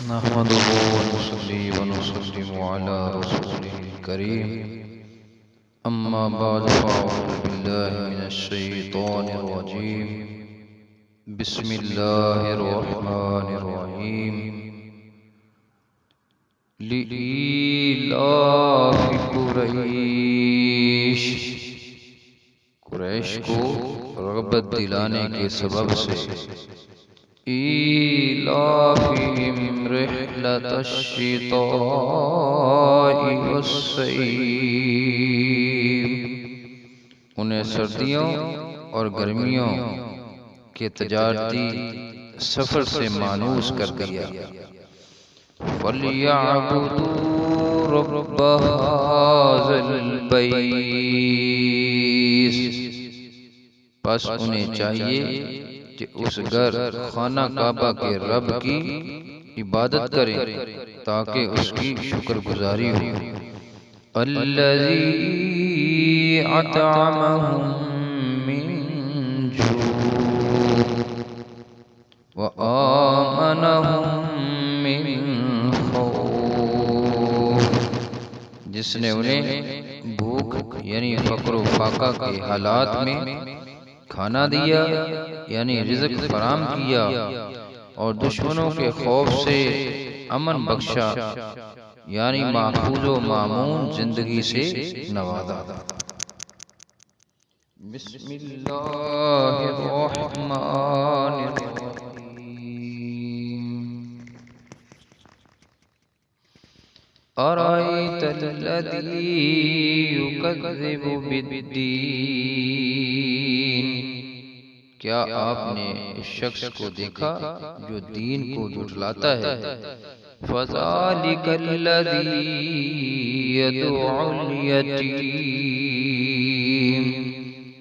نحمده ونصلي ونسلم على رسوله الكريم أما بعد فأعوذ بالله من الشيطان الرجيم بسم الله الرحمن الرحيم لإيلاف قریش کو رغبت دلانے کے سبب سے إيلافهم رحلة الشتاء والصيف انہیں سردیوں اور گرمیوں کے تجارتی سفر سے مانوس کر دیا۔ فَلْيَعْبُدُوا رَبَّ هَٰذَا الْبَيْتِ پس انہیں چاہیے کہ اس گھر خانہ کعبہ کے رب کی عبادت کریں تاکہ اس کی شکر گزاری ہو۔ الذی اطعمہم من جوع وآمنہم من خوف جس نے انہیں بھوک یعنی فقر و فاقہ کے حالات میں کھانا دیا یعنی رزق فراہم کیا اور دشمنوں کے خوف سے امن بخشا یعنی محفوظ و مامون زندگی سے نوازا۔ بسم اللہ الرحمن الرحیم ارأیت الذی یکذب بالدین کیا آپ نے اس شخص کو دیکھا جو دین کو جھٹلاتا ہے؟ فَذَلِكَ الَّذِي يَدُعُ الْيَتِيمَ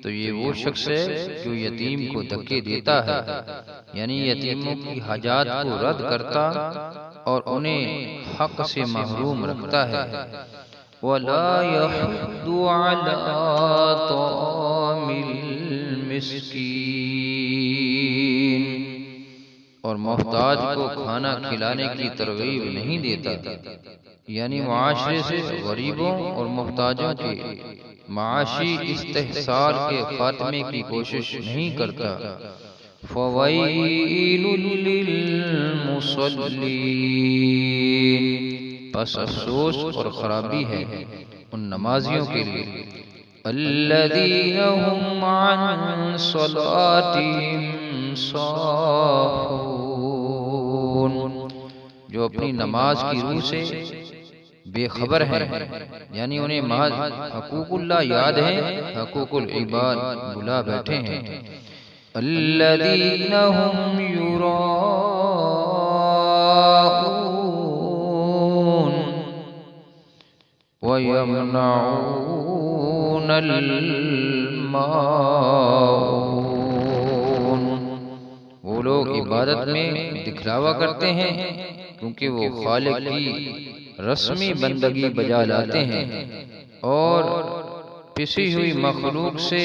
تو یہ وہ شخص ہے جو یتیم کو دھکے دیتا ہے یعنی یتیموں کی حاجات کو رد کرتا اور انہیں حق سے محروم رکھتا ہے۔ وَلَا يَحُضُّ عَلَىٰ طَعَامِ الْمِسْكِينِ اور محتاج کو کھانا کھلانے کی ترغیب نہیں دیتا یعنی معاشرے سے غریبوں اور محتاجوں کے معاشی استحصال کے خاتمے کی کوشش نہیں کرتا۔ فَوَيْلٌ لِّلْمُصَلِّينَ پس افسوس اور خرابی ہے ان نمازیوں کے لیے الذین هم عن صلاتهم ساہون جو اپنی نماز کی روح سے بے خبر ہیں یعنی انہیں محض حقوق اللہ یاد ہیں، حقوق العباد بھلا بیٹھے ہیں۔ الذین هم یراؤون وَيَمْنَعُونَ الْمَاعُونَ وہ لوگ عبادت میں دکھلاوا کرتے ہیں کیونکہ وہ خالق کی رسمی بندگی بجا لاتے ہیں اور پسی ہوئی مخلوق سے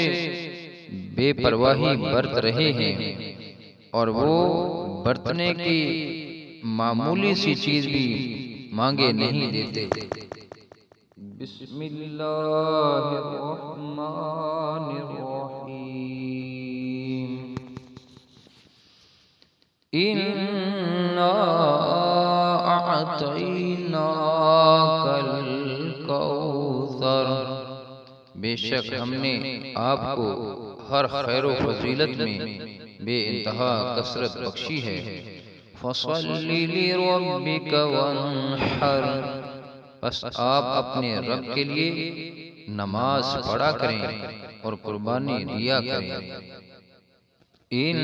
بے پرواہی برت رہے ہیں اور وہ برتنے کی معمولی سی چیز بھی مانگے نہیں دیتے۔ بسم اللہ الرحمن الرحیم اِنَّا أَعْطَيْنَاكَ الْكَوْثَرَ بے شک ہم نے آپ کو ہر خیر و فضیلت میں بے انتہا کثرت بخشی ہے۔ فَصَلِّ لِرَبِّكَ وَانْحَرْ بس آپ اپنے رب کے لیے نماز پڑھا کریں اور قربانی دیا کریں۔ ان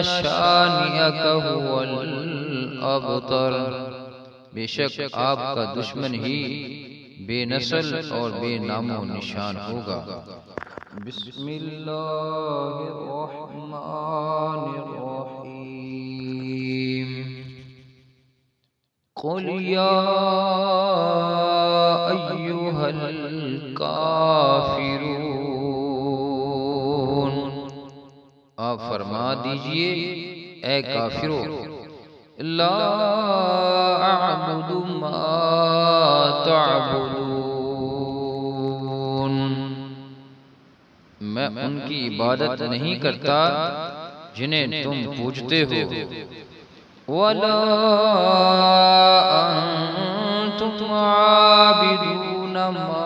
شانئک هو الابتر بے شک آپ کا دشمن ہی بے نسل اور بے نام و نشان ہوگا۔ بسم اللہ الرحمن الرحیم قل یا ایہا الکافرون آپ فرما دیجئے اے کافرو لا اعبد ما تعبدون، میں ان کی عبادت نہیں کرتا جنہیں تم پوجتے ہو، وَلَا أَنْتُمْ عَابِدُونَ مَا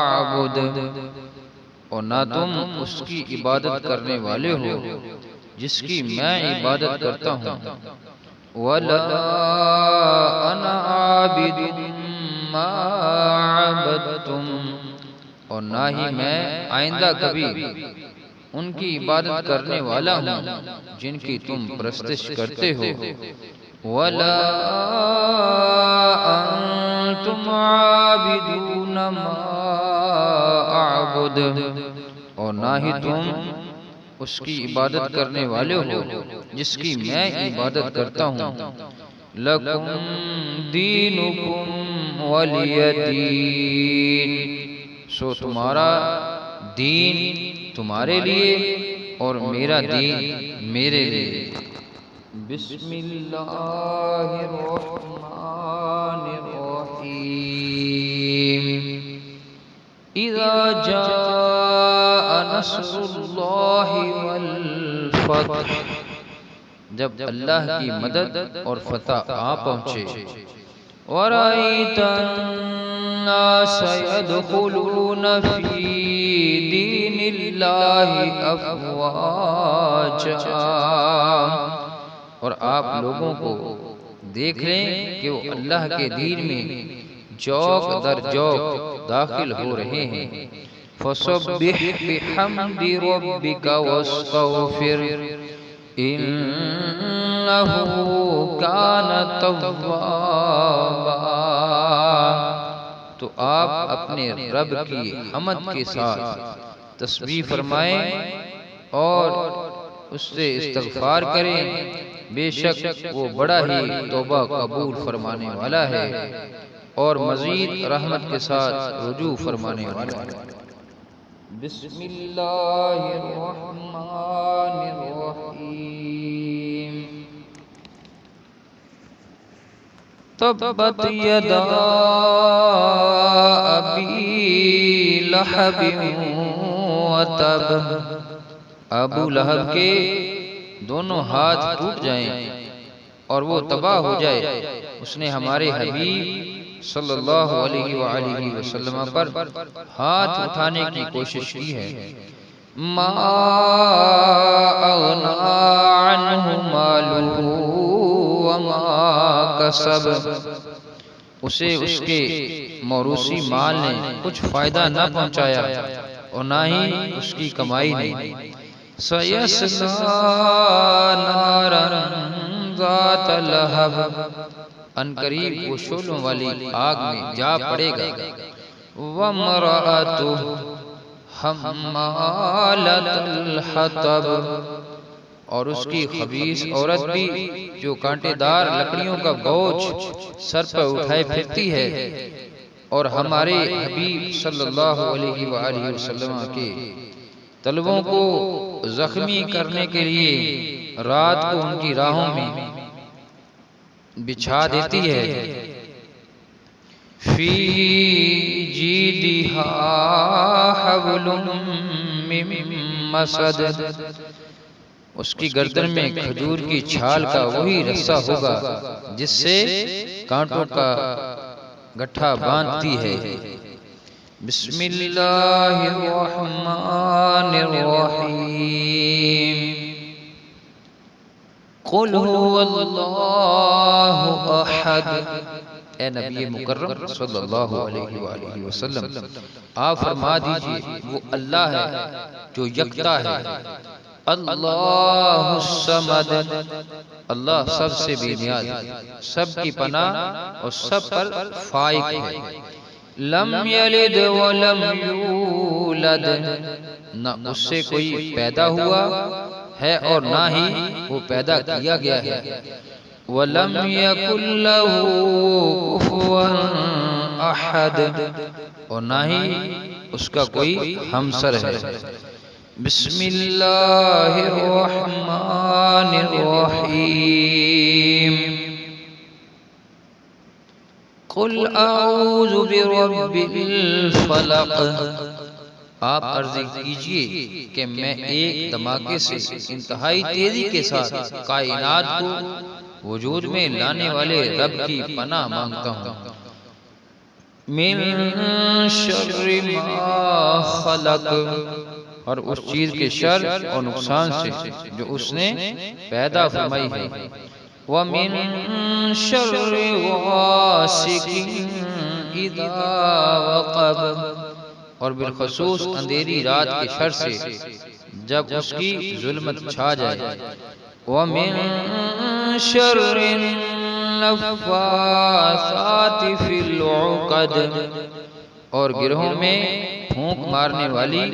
أَعْبُدُ، اور نہ تم اس کی عبادت کرنے والے ہو جس کی میں عبادت کرتا ہوں، وَلَا أَنَا عَابِدٌ مَا عَبَدتُّمْ، اور نہ ہی میں آئندہ کبھی ان کی عبادت کرنے والا ہوں جن کی تم پرستش کرتے ہو، وَلَا أَنْتُمْ عَابِدُونَ مَا أَعْبُدُ، اور نہ ہی تم اس کی عبادت کرنے والے ہو جس کی میں عبادت کرتا ہوں، لَكُمْ دِينُكُمْ وَلِيَ دِينِ، سو تمہارا دین تمہارے لیے اور میرا دین میرے لیے۔ بسم اللہ الرحمن الرحیم، اذا جاء نصر اللہ والفتح، جب اللہ کی مدد اور فتح آ پہنچے، وَرَأَيْتَ النَّاسَ يَدْخُلُونَ فِي دِينِ اللَّهِ أَفْوَاجًا، اور آپ لوگوں کو دیکھ لیں کہ وہ اللہ کے دین میں جوق در جوق داخل ہو رہے ہیں، فَسَبِّحْ بِحَمْدِ رَبِّكَ وَاسْتَغْفِرْ إِنَّهُ كَانَ تَوَّابًا، تو آپ اپنے رب کی حمد کے ساتھ تسبیح فرمائیں اور اس سے استغفار کریں، بے شک وہ بڑا ہی توبہ قبول فرمانے والا ہے اور مزید رحمت کے ساتھ رجوع فرمانے والا ہے۔ بسم اللہ الرحمن الرحیم، تبت یدا ابی لہب وتب، ابو لہب کے دونوں ہاتھ ٹوٹ جائیں اور وہ تباہ ہو جائے، اس نے ہمارے حبیب صلی اللہ علیہ وآلہ وسلم پر ہاتھ اٹھانے کی کوشش کی ہے۔ ما اغنی عنہ مالہ وما کسب، اسے اس کے موروثی مال نے کچھ فائدہ نہ پہنچایا اور نہ ہی اس کی کمائی نے۔ سیصلی نارا ذات لہب، ان قریب وہ شعلوں والی آگ میں جا پڑے گا۔ وامرأتہ حمالۃ الحطب، اور اس کی خبیث عورت بھی جو کانٹے دار لکڑیوں کا بوجھ سر پر اٹھائے پھرتی ہے، اور ہمارے حبیب صلی اللہ علیہ وآلہ وسلم کے طلبوں کو زخمی کرنے کے لیے رات کو ان کی راہوں میں بچھا دیتی ہے۔ فی جیدہا حبل من مسد، اس کی گردن میں کھجور کی چھال کا وہی رسہ ہوگا جس سے کانٹوں کا گٹھا باندھتی ہے۔ بسم اللہ الرحمن الرحیم، قل هو اللہ احد، اے نبی مکرم صلی اللہ علیہ وآلہ وسلم آپ فرما دیجئے وہ اللہ ہے جو یکتا ہے، اللہ الصمد، اللہ سب سے بے نیاز، سب کی پناہ اور سب پر فائق ہے۔ لم یلد ولم یولد، نہ اس سے کوئی پیدا ہوا ہے اور نہ ہی وہ پیدا کیا گیا ہے۔ وَلَمْ يَكُنْ لَهُ كُفُوًا أَحَدٌ، اور نہ ہی اس کا کوئی ہمسر ہے۔ بسم اللہ الرحمن الرحیم قل اعوذ برب الفلق، آپ عرض کیجئے کہ میں ایک دھماکے سے انتہائی تیزی کے ساتھ کائنات کو وجود میں لانے والے رب کی پناہ مانگتا ہوں، من شر ما خلق، اور اس چیز کے شر اور نقصان سے جو اس نے پیدا فرمائی ہے، وَمِن شَرِّ غَاسِقٍ إِذَا وَقَبَ، اور بالخصوص اندھیری رات کے شر سے جب اس کی ظلمت چھا جائے، وَمِن شَرِّ النَّفَّاثَاتِ فِي الْعُقَدِ، اور گرہوں میں پھونک مارنے والی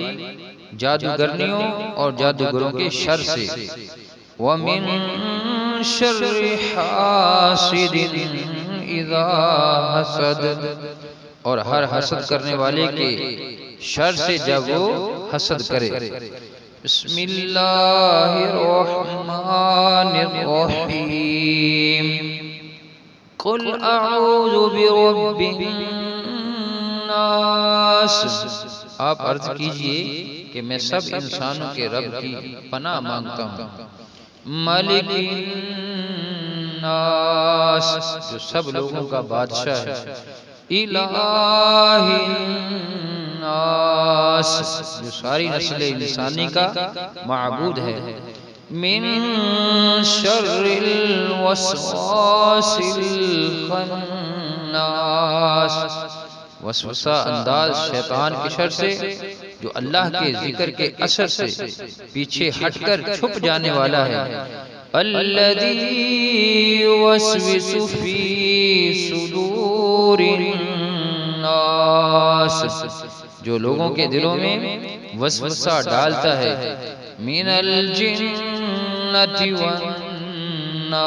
جادوگرنیوں اور جادوگروں کے شر سے، وَمِن شَرِّ حَاسِدٍ إِذَا حَسَدَ، اور ہر حسد کرنے والے کے شر سے جب وہ حسد کرے۔ بسم اللہ الرحمن الرحیم قل اعوذ برب الناس، آپ عرض کیجئے کہ میں سب انسانوں کے رب کی پناہ مانگتا ہوں، ملک الناس، جو سب لوگوں کا بادشاہ ہے، الہ الناس، جو ساری نسل انسانی کا معبود ہے، من شر الوسواس الخناس، وسوسہ انداز شیطان کے شر سے جو اللہ کے ذکر کے اثر سے پیچھے ہٹ کر چھپ جانے والا ہے، الذی یوسوس فی صدور الناس، جو لوگوں کے دلوں میں وسوسہ ڈالتا ہے، من الجنۃ والناس،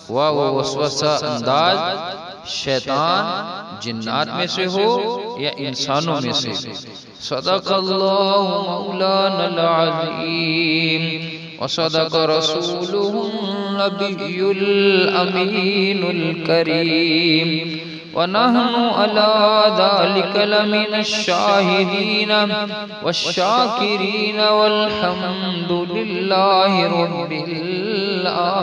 وہ وسوسہ انداز شیطان جنات میں سے ہو یا انسانوں میں سے۔ صدق اللہ مولانا العظیم وصدق رسوله النبی الامین الکریم، ونحن على ذلك لمن الشاہدین والشاکرین والحمد للہ رب العالمین۔